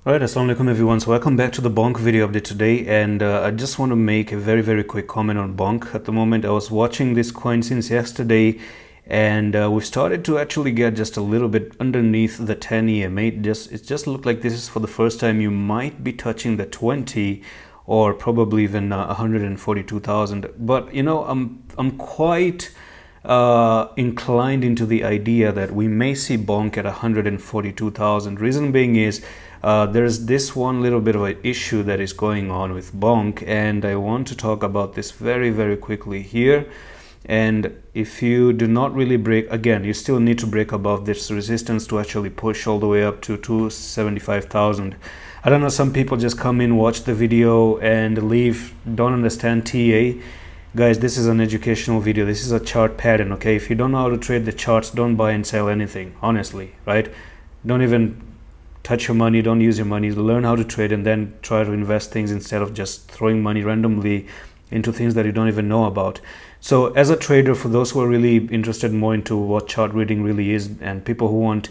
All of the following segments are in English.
Alright, assalamu alaikum everyone. So welcome back to the BONK video update today, and I just want to make a very quick comment on BONK. At the moment I was watching this coin since yesterday, and we've started to actually get just a little bit underneath the 10 EMA. It just looked like this is for the first time you might be touching the 20 or probably even 142,000. But you know, I'm quite inclined into the idea that we may see BONK at 142,000. Reason being is there's this one little bit of an issue that is going on with BONK, and I want to talk about this very quickly here. And if you do not really break, again, you still need to break above this resistance to actually push all the way up to 275,000. I don't know, some people just come in, watch the video and leave, don't understand TA. Guys, this is an educational video. This is a chart pattern, okay? If you don't know how to trade the charts, don't buy and sell anything, honestly, right? Don't even touch your money, don't use your money. Learn how to trade and then try to invest things instead of just throwing money randomly into things that you don't even know about. So as a trader, for those who are really interested more into what chart reading really is, and people who want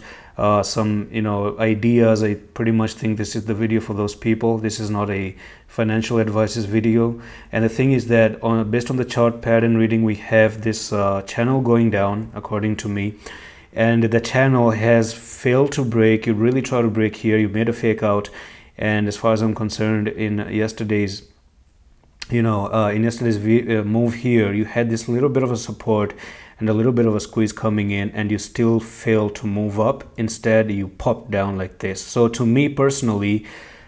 some ideas, I pretty much think this is the video for those people. This is not a financial advices video. And the thing is that based on the chart pattern reading, we have this channel going down, according to me, and the channel has failed to break. You really try to break here, you made a fake out, and as far as I'm concerned, in yesterday's move here, you had this little bit of a support and a little bit of a squeeze coming in, and you still failed to move up. Instead, you popped down like this. So to me personally,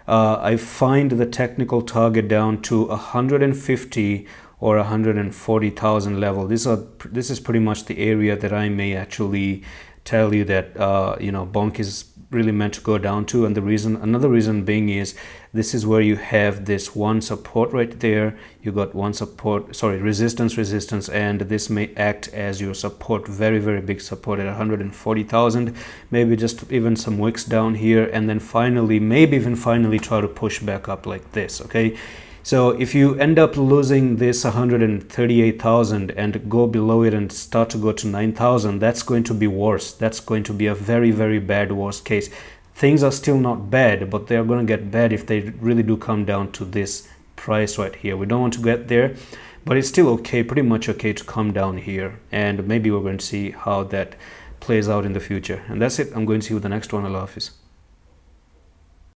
I find the technical target down to 150 or 140,000 level. This is pretty much the area that I may actually tell you that BONK is really meant to go down to. And another reason being is this is where you have this one support right there. You got one support, sorry, resistance, and this may act as your support, very big support at 140,000. Maybe just even some wicks down here, and then finally, maybe even finally try to push back up like this, okay? So if you end up losing this 138,000 and go below it and start to go to 9,000, that's going to be worse. That's going to be a very bad worst case. Things are still not bad, but they're going to get bad if they really do come down to this price right here. We don't want to get there, but it's still okay, pretty much okay to come down here. And maybe we're going to see how that plays out in the future. And that's it. I'm going to see you with the next one. Allah Hafiz.